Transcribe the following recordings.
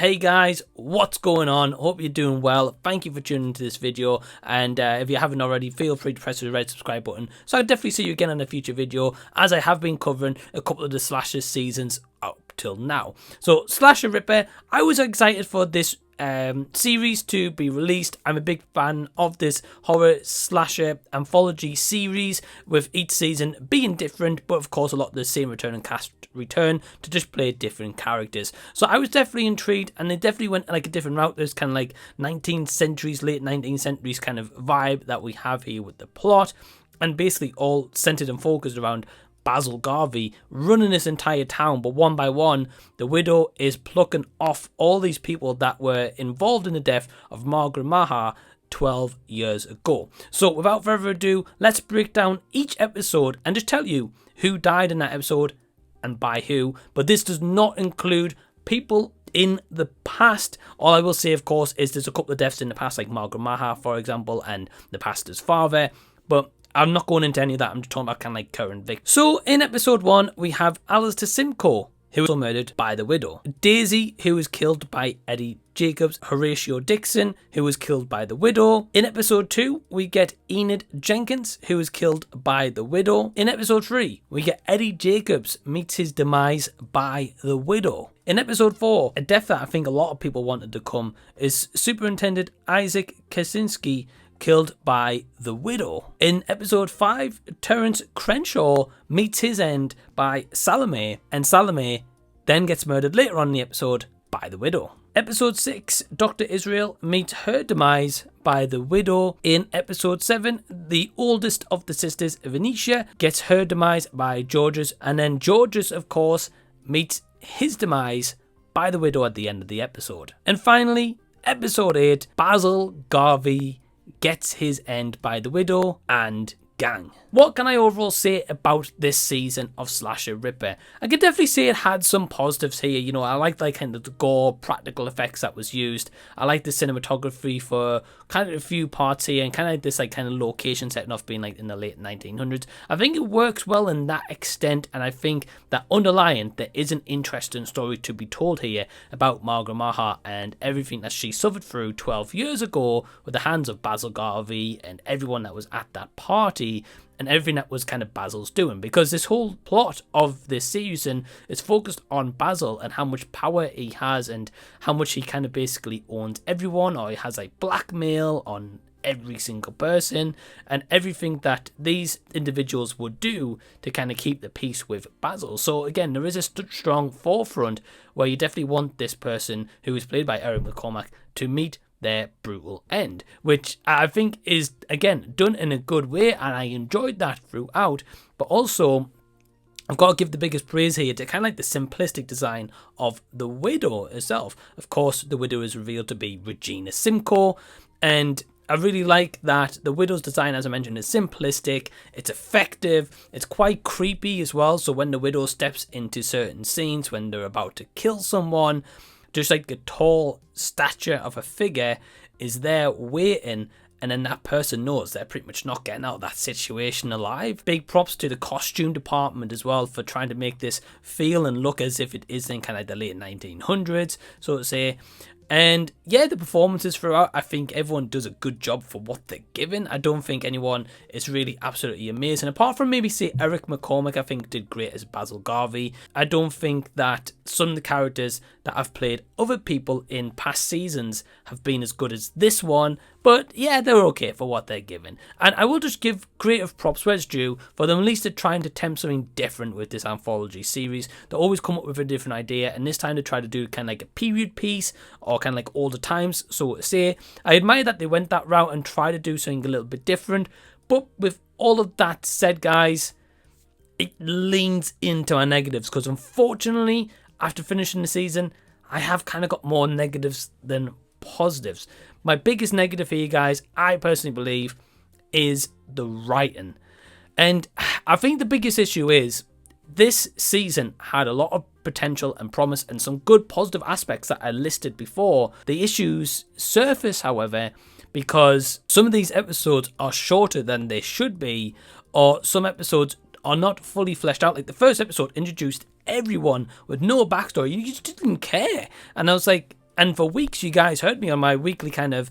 Hey guys, what's going on? Hope you're doing well. Thank you for tuning into this video, and if you haven't already, feel free to press the red subscribe button so I can definitely see you again in a future video, as I have been covering a couple of the Slasher seasons up till now. So Slasher Ripper, I was excited for this series to be released. I'm a big fan of this horror slasher anthology series, with each season being different, but of course a lot of the same returning cast return to just play different characters. So I was definitely intrigued, and they definitely went like a different route. There's kind of like 19th centuries, late 19th centuries kind of vibe that we have here with the plot, and basically all centered and focused around Basil Garvey running this entire town, but one by one the widow is plucking off all these people that were involved in the death of Margaret Maher 12 years ago. So without further ado, let's break down each episode and just tell you who died in that episode and by who. But this does not include people in the past. All I will say, of course, is there's a couple of deaths in the past, like Margaret Maher, for example, and the pastor's father, but I'm not going into any of that. I'm just talking about kind of like current victims. So in episode 1, we have Alistair Simcoe, who was murdered by the widow. Daisy, who was killed by Eddie Jacobs. Horatio Dixon, who was killed by the widow. In episode 2, we get Enid Jenkins, who was killed by the widow. In episode 3, we get Eddie Jacobs meets his demise by the widow. In episode 4, a death that I think a lot of people wanted to come, is Superintendent Isaac Kaczynski, killed by the widow. In episode 5, Terence Crenshaw meets his end by Salome, and Salome then gets murdered later on in the episode by the widow. Episode 6, Dr. Israel meets her demise by the widow. In episode 7, the oldest of the sisters, Venetia, gets her demise by Georges, and then Georges, of course, meets his demise by the widow at the end of the episode. And finally, episode 8, Basil Garvey gets his end by the widow and gang. What can I overall say about this season of Slasher Ripper? I could definitely say it had some positives here. You know, I liked like kind of the gore, practical effects that was used. I like the cinematography for kind of a few parts here, and kind of like this like kind of location setting off being like in the late 1900s. I think it works well in that extent, and I think that underlying there is an interesting story to be told here about Margaret Maher and everything that she suffered through 12 years ago with the hands of Basil Garvey and everyone that was at that party, and everything that was kind of Basil's doing, because this whole plot of this season is focused on Basil and how much power he has and how much he kind of basically owns everyone, or he has like blackmail on every single person, and everything that these individuals would do to kind of keep the peace with Basil. So again, there is a strong forefront where you definitely want this person, who is played by Eric McCormack, to meet their brutal end, which I think is again done in a good way, and I enjoyed that throughout. But also, I've got to give the biggest praise here to kind of like the simplistic design of the widow herself. Of course, the widow is revealed to be Regina Simcoe, and I really like that the widow's design, as I mentioned, is simplistic, it's effective, it's quite creepy as well. So when the widow steps into certain scenes, when they're about to kill someone, just like the tall stature of a figure is there waiting, and then that person knows they're pretty much not getting out of that situation alive. Big props to the costume department as well for trying to make this feel and look as if it is in kind of the late 1900s, so to say. And yeah, the performances throughout, I think everyone does a good job for what they're given. I don't think anyone is really absolutely amazing, apart from maybe say Eric McCormack. I think did great as Basil Garvey. I don't think that some of the characters that have played other people in past seasons have been as good as this one, but yeah, they're okay for what they're given. And I will just give creative props where it's due for them at least to trying to attempt something different with this anthology series. They always come up with a different idea, and this time they try to do kind of like a period piece, or kind of like older times, so to say. I admire that they went that route and tried to do something a little bit different, but with all of that said, guys, it leans into my negatives, because unfortunately, after finishing the season, I have kind of got more negatives than positives. My biggest negative here, guys, I personally believe, is the writing. And I think the biggest issue is this season had a lot of potential and promise and some good positive aspects that I listed before. The issues surface, however, because some of these episodes are shorter than they should be, or some episodes are not fully fleshed out. Like the first episode introduced everyone with no backstory. You just didn't care. And I was like, And for weeks, you guys heard me on my weekly kind of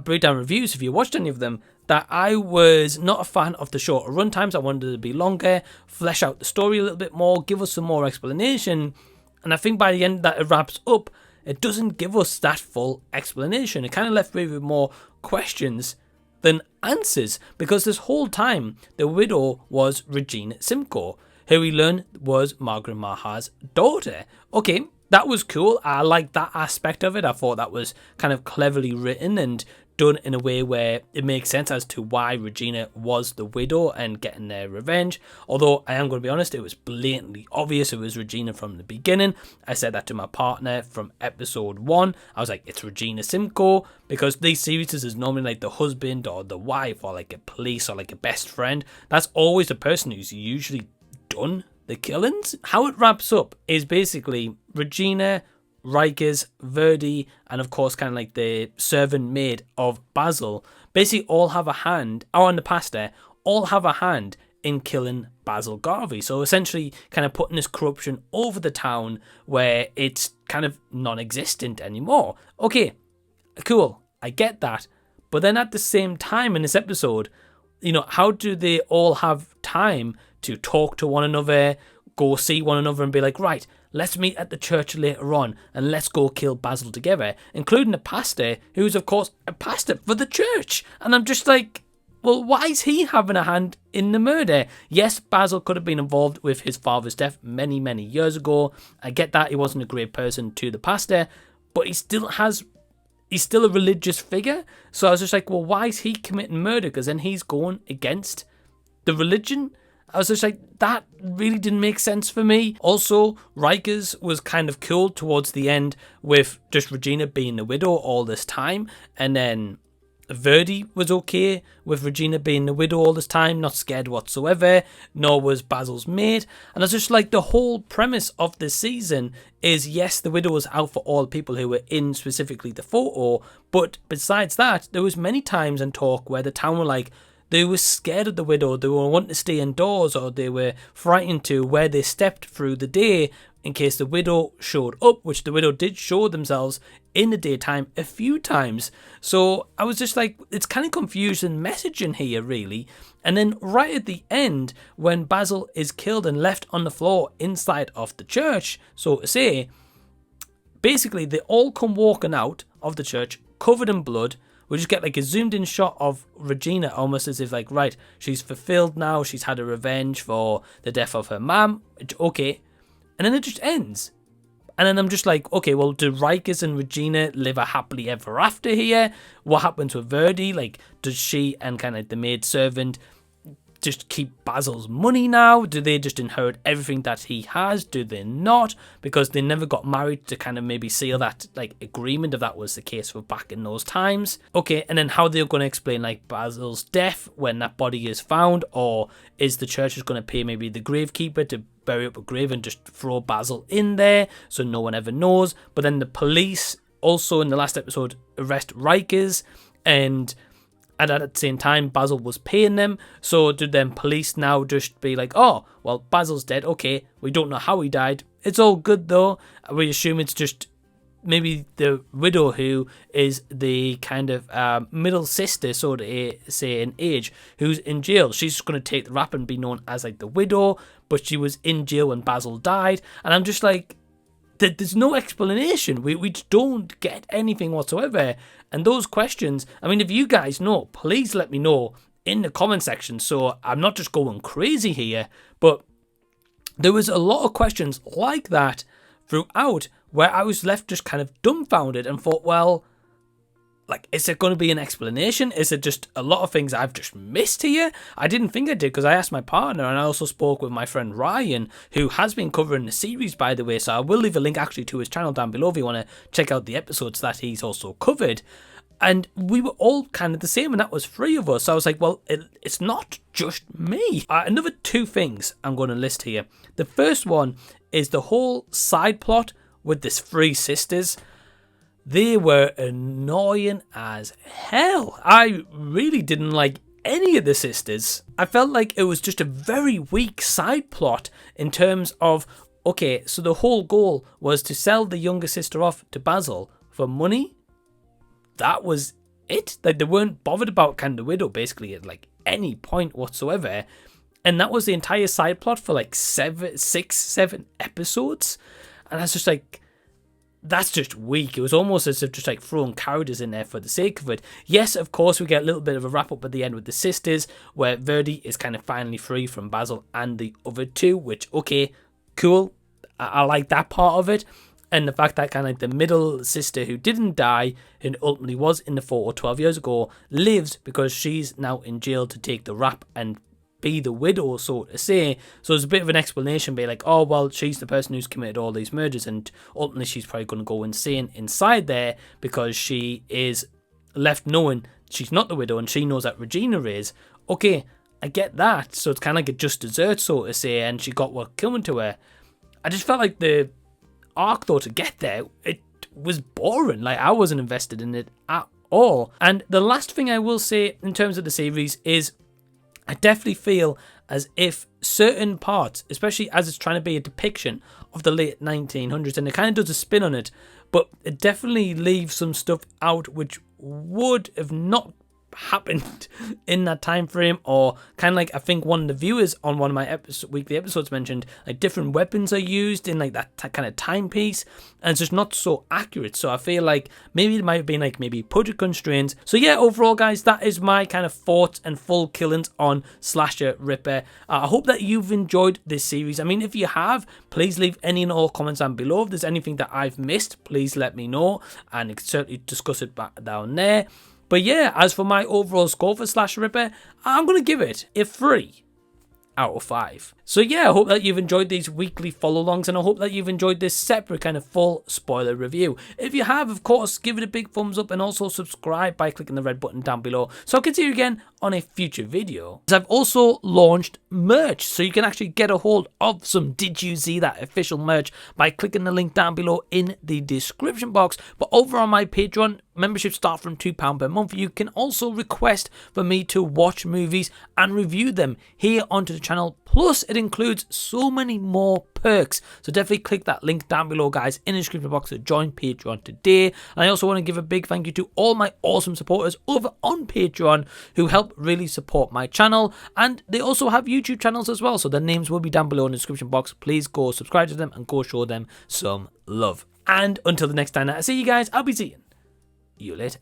breakdown reviews, if you watched any of them, that I was not a fan of the shorter runtimes. I wanted it to be longer, flesh out the story a little bit more, give us some more explanation. And I think by the end that it wraps up, it doesn't give us that full explanation. It kind of left me with more questions than answers, because this whole time the widow was Regina Simcoe, who we learned was Margaret Mahar's daughter. Okay, that was cool. I liked that aspect of it. I thought that was kind of cleverly written and done in a way where it makes sense as to why Regina was the widow and getting their revenge. Although I am going to be honest, it was blatantly obvious it was Regina from the beginning. I said that to my partner from episode 1. I was like, it's Regina Simcoe, because these series is normally like the husband or the wife or like a police or like a best friend. That's always the person who's usually done the killings. How it wraps up is basically Regina, Rikers, Verdi, and of course kind of like the servant maid of Basil basically all have a hand, or and the pastor, all have a hand in killing Basil Garvey. So essentially kind of putting this corruption over the town where it's kind of non-existent anymore. Okay, cool, I get that. But then at the same time in this episode, you know, how do they all have time to talk to one another, go see one another and be like, right, let's meet at the church later on and let's go kill Basil together, including the pastor, who's of course a pastor for the church. And I'm just like, well, why is he having a hand in the murder? Yes, Basil could have been involved with his father's death many, many years ago. I get that he wasn't a great person to the pastor, but he's still a religious figure. So I was just like, well, why is he committing murder? Because then he's going against the religion. I was just like, that really didn't make sense for me. Also, Rikers was kind of cool towards the end with just Regina being the widow all this time. And then Verdi was okay with Regina being the widow all this time, not scared whatsoever, nor was Basil's mate. And I was just like, the whole premise of this season is, yes, the widow was out for all people who were in specifically the photo, but besides that, there was many times in talk where the town were like, they were scared of the widow, they were wanting to stay indoors, or they were frightened to where they stepped through the day in case the widow showed up, which the widow did show themselves in the daytime a few times. So I was just like, it's kind of confusing messaging here, really. And then right at the end, when Basil is killed and left on the floor inside of the church, so to say, basically they all come walking out of the church covered in blood. We just get like a zoomed in shot of Regina, almost as if like, right, she's fulfilled now, she's had a revenge for the death of her mum. Okay. And then it just ends. And then I'm just like, okay, well, do Rikers and Regina live a happily ever after here? What happens with Verdi? Like, does she and kind of the maid servant just keep Basil's money now? Do they just inherit everything that he has? Do they not? Because they never got married to kind of maybe seal that like agreement, if that was the case for back in those times. Okay, and then how they're going to explain like Basil's death when that body is found, or is the church just going to pay maybe the gravekeeper to bury up a grave and just throw Basil in there so no one ever knows? But then the police also in the last episode arrest Rikers, and at the same time, Basil was paying them. So did then police now just be like, oh, well, Basil's dead. Okay, we don't know how he died. It's all good, though. We assume it's just maybe the widow who is the kind of middle sister, so to say, in age, who's in jail. She's just going to take the rap and be known as like the widow, but she was in jail when Basil died. And I'm just like, there's no explanation. We just don't get anything whatsoever. And those questions, I mean, if you guys know, please let me know in the comment section so I'm not just going crazy here. But there was a lot of questions like that throughout where I was left just kind of dumbfounded and thought, well, like, is there going to be an explanation? Is it just a lot of things I've just missed here? I didn't think I did, because I asked my partner, and I also spoke with my friend Ryan, who has been covering the series, by the way. So I will leave a link actually to his channel down below if you want to check out the episodes that he's also covered. And we were all kind of the same, and that was 3 of us. So I was like, well, it's not just me. Another 2 things I'm going to list here. The first one is the whole side plot with these 3 sisters. They were annoying as hell. I really didn't like any of the sisters. I felt like it was just a very weak side plot in terms of, okay, so the whole goal was to sell the younger sister off to Basil for money, that was it. Like, they weren't bothered about kind of the widow basically at like any point whatsoever. And that was the entire side plot for like 7 episodes. And that's just like, that's just weak. It was almost as if just like throwing characters in there for the sake of it. Yes, of course, we get a little bit of a wrap up at the end with the sisters, where Verdi is kind of finally free from Basil and the other two, which, okay, cool. I like that part of it. And the fact that kind of like the middle sister who didn't die, and ultimately was in the fort 12 years ago, lives because she's now in jail to take the rap and be the widow, so to say. So there's a bit of an explanation, be like, oh well, she's the person who's committed all these murders, and ultimately she's probably going to go insane inside there because she is left knowing she's not the widow, and she knows that Regina is. Okay, I get that. So it's kind of like a just dessert, so to say, and she got what coming to her. I just felt like the arc though to get there, it was boring. Like, I wasn't invested in it at all. And the last thing I will say in terms of the series is, I definitely feel as if certain parts, especially as it's trying to be a depiction of the late 1900s, and it kind of does a spin on it, but it definitely leaves some stuff out which would have not happened in that time frame. Or kind of like, I think one of the viewers on one of my weekly episodes mentioned, like, different weapons are used in like that kind of timepiece, and it's just not so accurate. So I feel like maybe it might have been like maybe budget constraints. So yeah, overall guys, that is my kind of thoughts and full killings on Slasher Ripper. I hope that you've enjoyed this series. I mean, if you have, please leave any and all comments down below. If there's anything that I've missed, please let me know, and you can certainly discuss it back down there. But yeah, as for my overall score for Slasher Ripper, I'm going to give it a 3 out of 5. So yeah, I hope that you've enjoyed these weekly follow-alongs, and I hope that you've enjoyed this separate kind of full spoiler review. If you have, of course, give it a big thumbs up, and also subscribe by clicking the red button down below, so I can see you again on a future video. I've also launched merch, so you can actually get a hold of some Did You See That official merch by clicking the link down below in the description box. But over on my Patreon, memberships start from £2 per month. You can also request for me to watch movies and review them here onto the channel. Plus, it includes so many more perks. So definitely click that link down below, guys, in the description box to join Patreon today. And I also want to give a big thank you to all my awesome supporters over on Patreon who help really support my channel. And they also have YouTube channels as well, so their names will be down below in the description box. Please go subscribe to them and go show them some love. And until the next time that I see you guys, I'll be seeing you later.